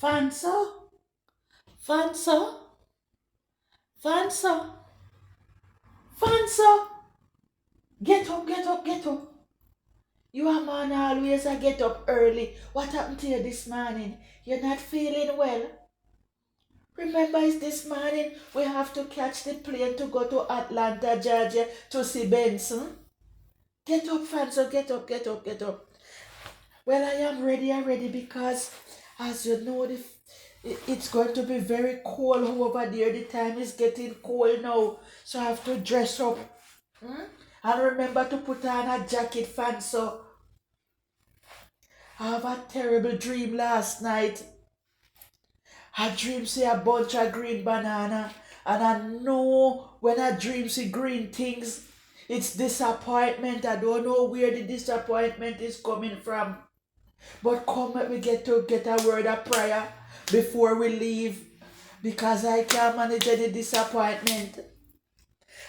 Fanso, Fanso, Fanso, Fanso. Get up, get up, get up. You a man always a get up early. What happened to you this morning? You're not feeling well. Remember, it's this morning we have to catch the plane to go to Atlanta, Georgia to see Benson. Get up, Fanso, get up, get up, get up. Well, I am ready already because, as you know, it's going to be very cold over there. The time is getting cold now, so I have to dress up. Hmm? And remember to put on a jacket, Fanso. I have a terrible dream last night. I dream see a bunch of green banana, and I know when I dream see green things, it's disappointment. I don't know where the disappointment is coming from. But come let me get a word of prayer before we leave because I can't manage any disappointment.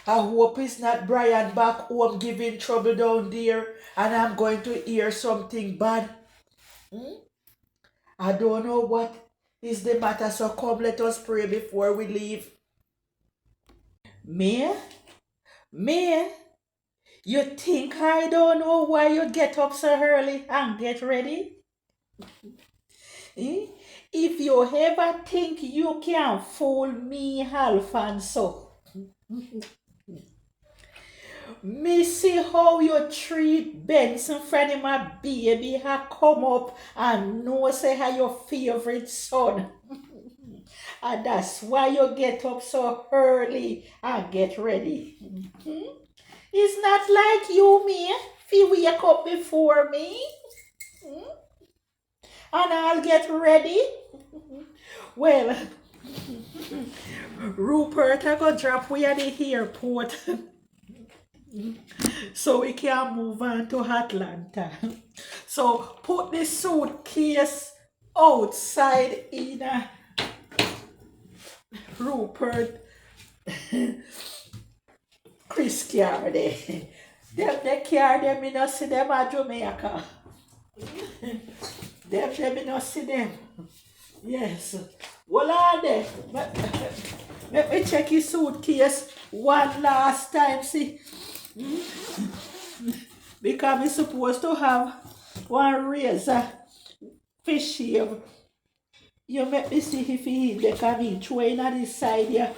I hope it's not Brian back home giving trouble down there and I'm going to hear something bad. Hmm? I don't know what is the matter, so come let us pray before we leave. Me? Me? You think I don't know why you get up so early and get ready? Eh? If you ever think you can fool me, Alfonso, me see how you treat Benson friend of my baby ha come up and know say how your favorite son. And that's why you get up so early and get ready. Hmm? It's not like you, me, if you wake up before me. Hmm? And I'll get ready. Well, Rupert, I go drop we at the airport so we can move on to Atlanta. So put the suitcase outside in Rupert Chris car there. Them the car them me not see them at Jamaica. Them me not see them. Yes. Well on there. Let me check his suitcase one last time, see. Because we supposed to have one razor fish shave. You make me see if he in the cabin, throw in on this side here.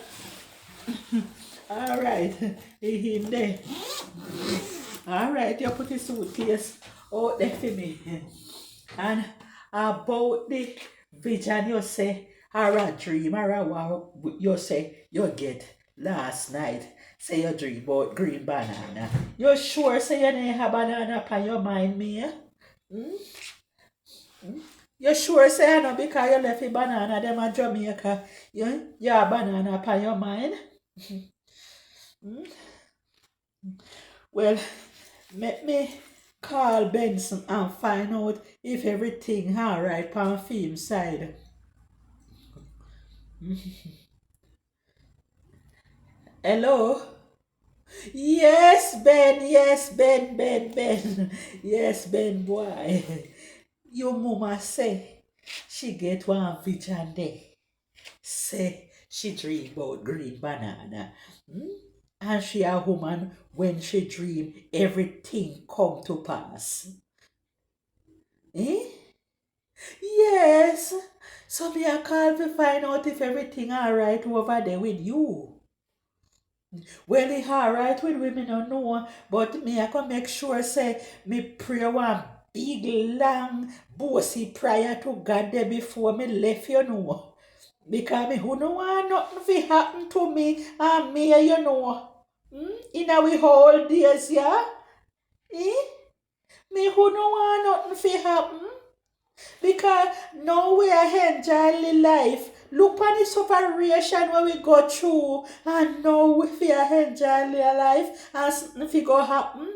Alright, he in there. Alright, you put the suitcase out there for me. And about the vision you say, or a dream, or a what you say you get last night. Say you dream about green banana. You sure say you didn't have banana upon your mind, me? Hmm? You sure say I know because you left a banana them at Jamaica. You have banana upon your mind? Hmm? Well, let me call Benson and find out if everything alright on film side. Hello? Yes, Ben, yes, Ben. Yes, Ben boy. Your mama say she get one vision day. Say she dream about green banana. Hmm? And she a woman when she dream everything come to pass. Eh? Yes. So me a call to find out if everything alright over there with you. Well, it alright with women, no know, but me I can make sure say me pray one big long bossy prayer to God there before me left, you know. Because me who no want nothing fi happen to me and me, you know. In our whole days, yeah? Eh? Me who no want nothing fi happen. Because now we are enjoying life. Look on the separation when we go through and now we are enjoying life and something go happen.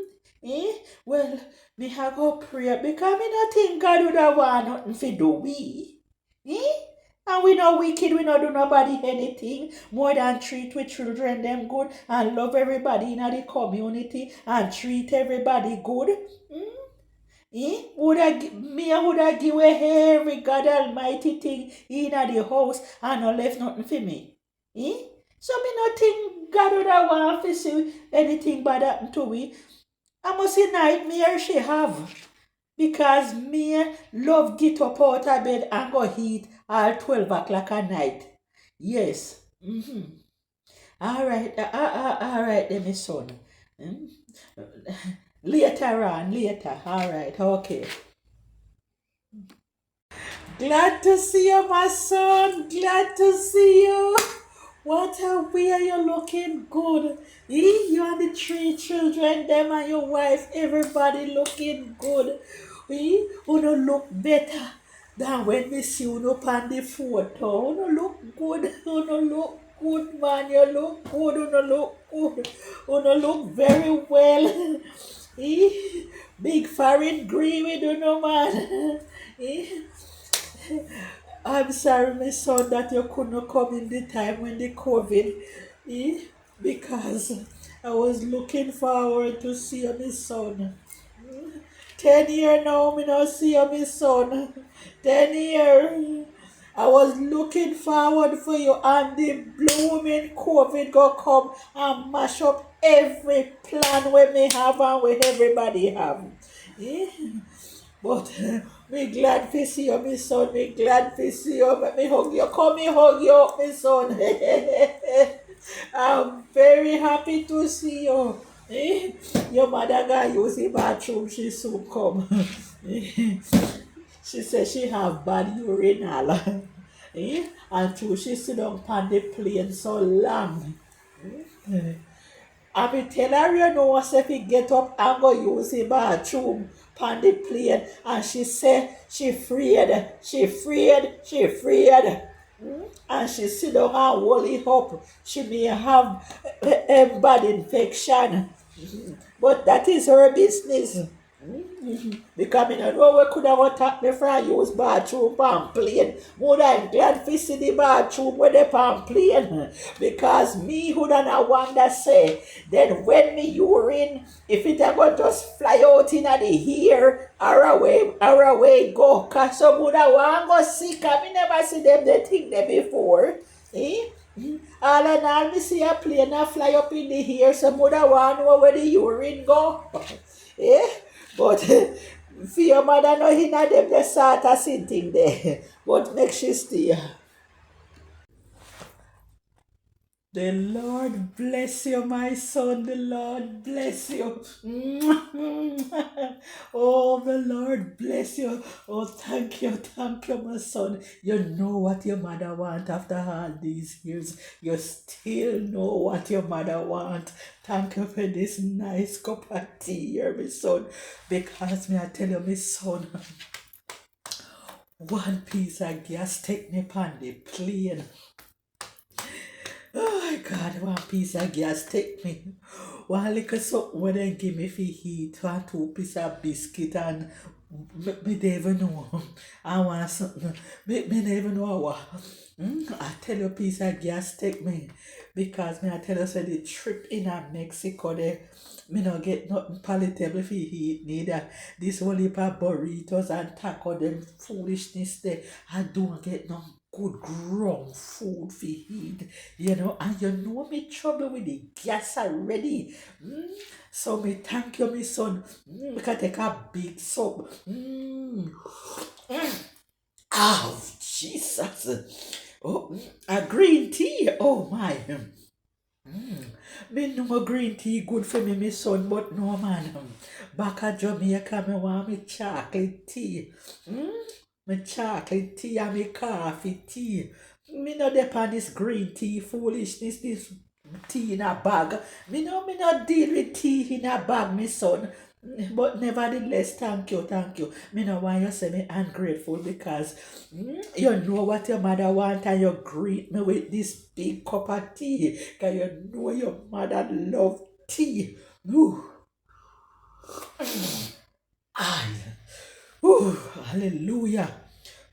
Eh? Well, me have go pray because me not think God would have want nothing fi do we. Eh? And we not wicked, we not do nobody anything more than treat we children them good and love everybody in the community and treat everybody good. Hmm? Woulda give away every God Almighty thing in the house and no left nothing for me. Eh? So me no think God woulda want to see anything bad happen to me. I must say nightmare she have. Because me love get up out of bed and go eat all 12 o'clock at night. Yes. All right, then, my son. Mm? Later on, later. All right, okay. Glad to see you, my son. Glad to see you. What a way you looking good. You and the three children, them and your wife, everybody looking good. You don't look better than when we see you up on the photo. You don't look good. You don't look good, man. You look good. You don't look good. You don't look very well. Big foreign green with you, no man. Eh? I'm sorry, my son, that you couldn't come in the time when the COVID, eh? Because I was looking forward to see you, my son. 10 years now, me not see you, my son. 10 years. I was looking forward for you, and the blooming COVID go come and mash up every plan we may have and we everybody have. Eh? But me glad to see you, my son. Me glad to see you. Let me hug you. Come me hug you up, my son. I'm very happy to see you. Eh? Your mother got use the bathroom. She soon come. She said she have bad urinal. And too, she sit down on the plane so long. I be tell her, you know, say if he get up and go use the bathroom on the plane, and she say she afraid. And she sit down and hold it up. She may have a bad infection. But that is her business. Because I don't know what could have attacked me for I use bathroom pan plane. More I'm glad to see the bathroom with the pan plane. Because me who don't know one that say, then when me urine, if it ever just fly out in the air, or away go. Cause some would have want go sick. I never see them they think they before. Eh? All and all, me see a plane a fly up in the air. Some would have want know where the urine go. Eh? But for your mother no hinna them the sort of thing there. But make she stay. The Lord bless you, my son. The Lord bless you. Oh, the Lord bless you. Oh, thank you, my son. You know what your mother want after all these years. You still know what your mother want. Thank you for this nice cup of tea here, my son. Because me I tell you, my son, one piece of gas take me on the plane. Oh my God, one piece of gas take me. One little something when they give me for heat, one two piece of biscuit and me don't even know. I want something. Me don't even know what. I tell you piece of gas take me. Because me I tell you say the trip in Mexico there, me not get nothing palatable for eat neither. This whole heap of burritos and taco them foolishness there. I don't get no good ground food for eat. You know, and you know me trouble with the gas already. So me thank you, my son. We can take a big sup. Oh, Jesus. Oh, a green tea. Oh, my. Me know green tea good for me, my son, but no, man. Back at Jamaica, me want me chocolate tea. Me chocolate tea and me coffee tea. Me no depend this green tea foolishness, this tea in a bag. Me no deal with tea in a bag, my son. But nevertheless, thank you. Me no want you say me ungrateful because you know what your mother want and you greet me with this big cup of tea. Cause you know your mother love tea. Ooh. Aye. Ooh, hallelujah.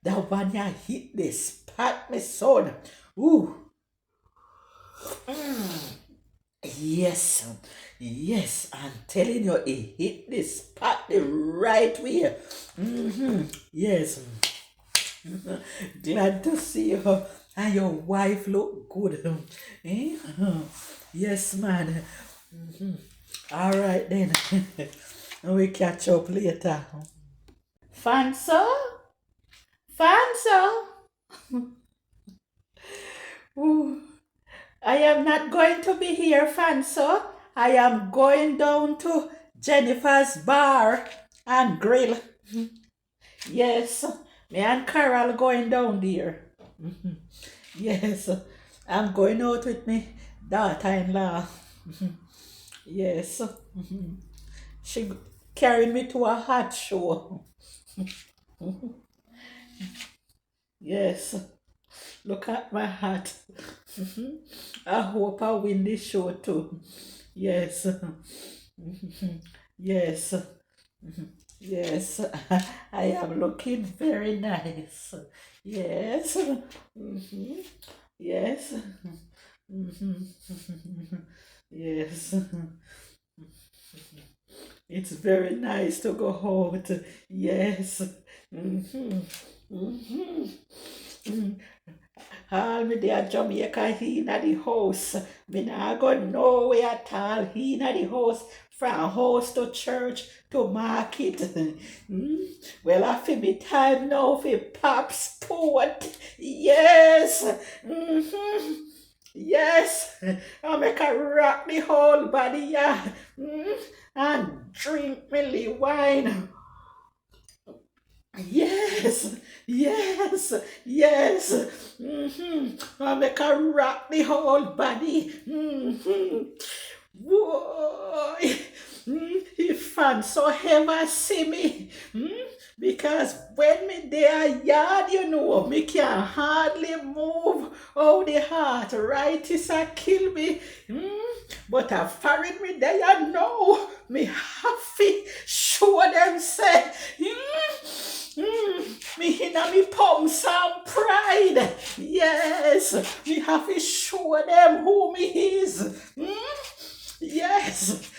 That one you hit the spot, my son. Ooh. Yes. Yes, I'm telling you, it hit the spot the right way. Yes. Glad to see you. And your wife look good. Eh? Yes, man. All right then. We catch up later. Fanso? Fanso? Ooh, I am not going to be here, Fanso. I am going down to Jennifer's bar and grill. Yes, me and Carol going down there. Yes, I'm going out with me daughter-in-law. Yes, she carried me to a hot show. Yes, look at my hat. I hope I win this show too. Yes, yes, yes. I am looking very nice. Yes, yes, yes. It's very nice to go out. Yes. All me there Jamaica he na the house. Me nah go nowhere at all. He na the house. From house to church to market. Well, I feel me time now for pop sport. Yes. Yes. I make a rock the whole body, yeah. And drink me wine. Yes, yes, yes. I make her rock the whole body. Whoa. If fans so ever see me, because when me there yard, me can hardly move. Oh, the heart, right, is a kill me. But I foreign me there, me happy, show them say, me inna me pumps and pride. Yes, me have to show them who me is. Yes.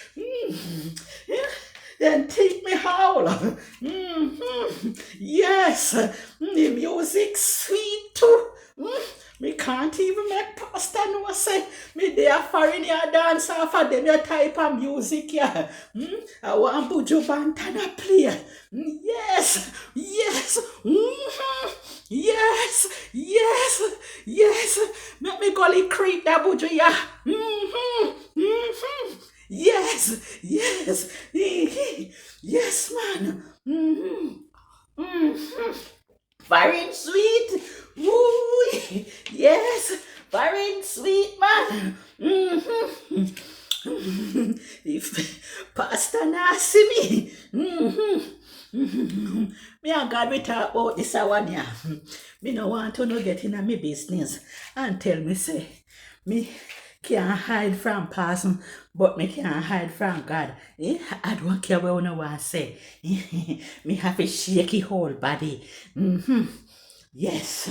Then take me howl. Yes. The music sweet too. Me can't even make pastor no say me there foreign ya dance off of them your type of music yeah. I want Buju Bantana play. Yes, yes, yes, yes, yes. Make me gully creep that Buju yeah. Yes, yes, yes, man. Very sweet. Woo! Yes, very sweet, man. If Pastor not see me, me and God we talk about this one yeah. Me no want to no get in a me business and tell me say me can't hide from person, but me can't hide from God. I don't care what no one say. Me have a shaky whole body. Yes.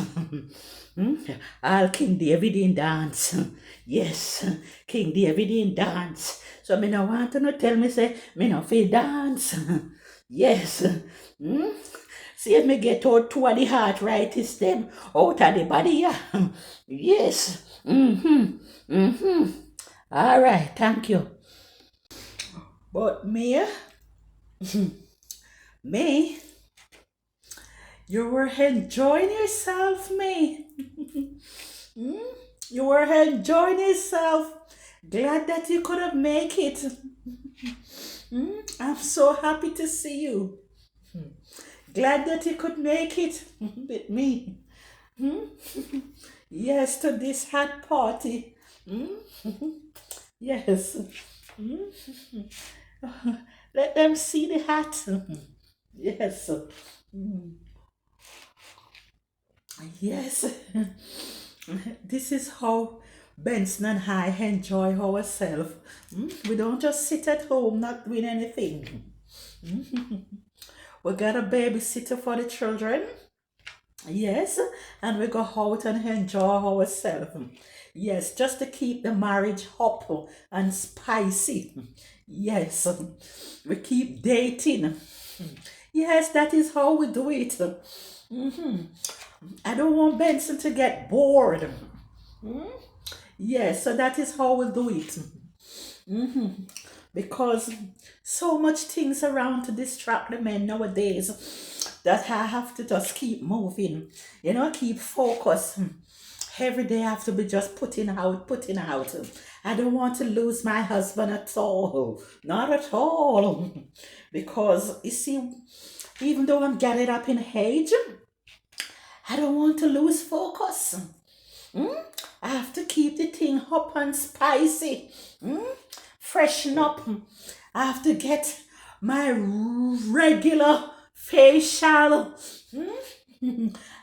All King David in dance. Yes. King David in dance. So me no want to no tell me say me no feel dance. Yes. See if me get out two of the heart right is them out of the body. Yeah. Yes. All right. Thank you. But me, me, you were enjoying yourself, me. You were enjoying yourself. Glad that you could have make it. I'm so happy to see you. Glad that you could make it with me. Yes, to this hot party. Yes. Let them see the hat. Yes. Yes. This is how Benson and I enjoy ourselves. We don't just sit at home not doing anything. We got a babysitter for the children. Yes, and we go out and enjoy ourselves. Yes, just to keep the marriage hot and spicy. Yes, we keep dating. Yes, that is how we do it. I don't want Benson to get bored. Yes, so that is how we do it. Because so much things around to distract the men nowadays that I have to just keep moving, keep focus. Every day I have to be just putting out, putting out. I don't want to lose my husband at all, not at all. Because you see, even though I'm getting up in age, I don't want to lose focus. Mm? I have to keep the thing hot and spicy. Freshen up. I have to get my regular facial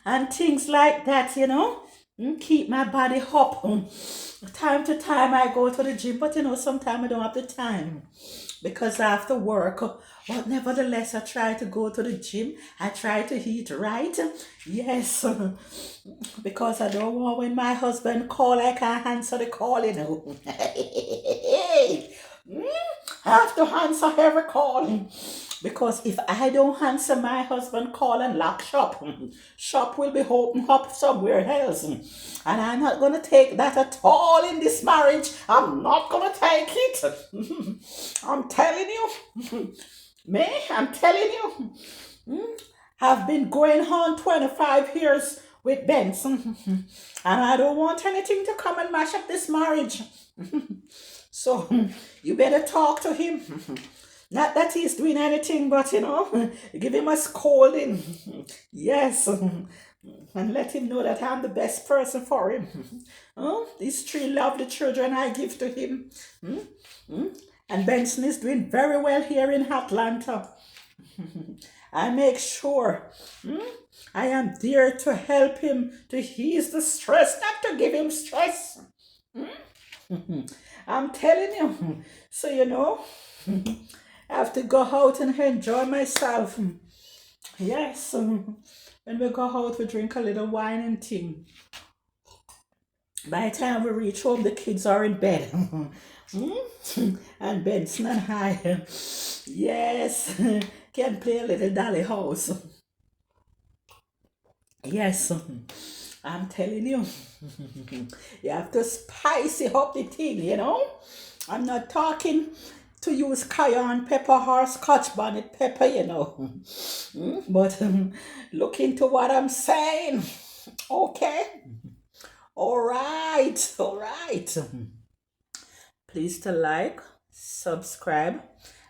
and things like that. Keep my body hot. Time to time I go to the gym, but sometimes I don't have the time because I have to work. But nevertheless, I try to go to the gym. I try to eat right. Yes, because I don't want when my husband call, I can't answer the call. I have to answer every call. Because if I don't answer my husband call and lock shop, shop will be open up somewhere else. And I'm not going to take that at all in this marriage. I'm not going to take it. I'm telling you. Me, I'm telling you. I've been going on 25 years with Benson. And I don't want anything to come and mash up this marriage. So you better talk to him. Not that he's doing anything, but give him a scolding. Yes. And let him know that I'm the best person for him. These three lovely children I give to him. And Benson is doing very well here in Atlanta. I make sure I am there to help him to ease the stress, not to give him stress. I'm telling you. So, I have to go out and enjoy myself. Yes. When we go out, we drink a little wine and tea. By the time we reach home, the kids are in bed. And Benson and I, yes, can play a little dolly house. Yes, I'm telling you, you have to spice it up the thing. I'm not talking to use cayenne pepper or scotch bonnet pepper. But look into what I'm saying. Okay? All right, all right. Please to like, subscribe,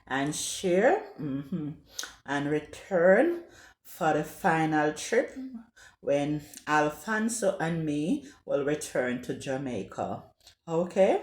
and share. And return for the final trip when Alfonso and me will return to Jamaica. Okay?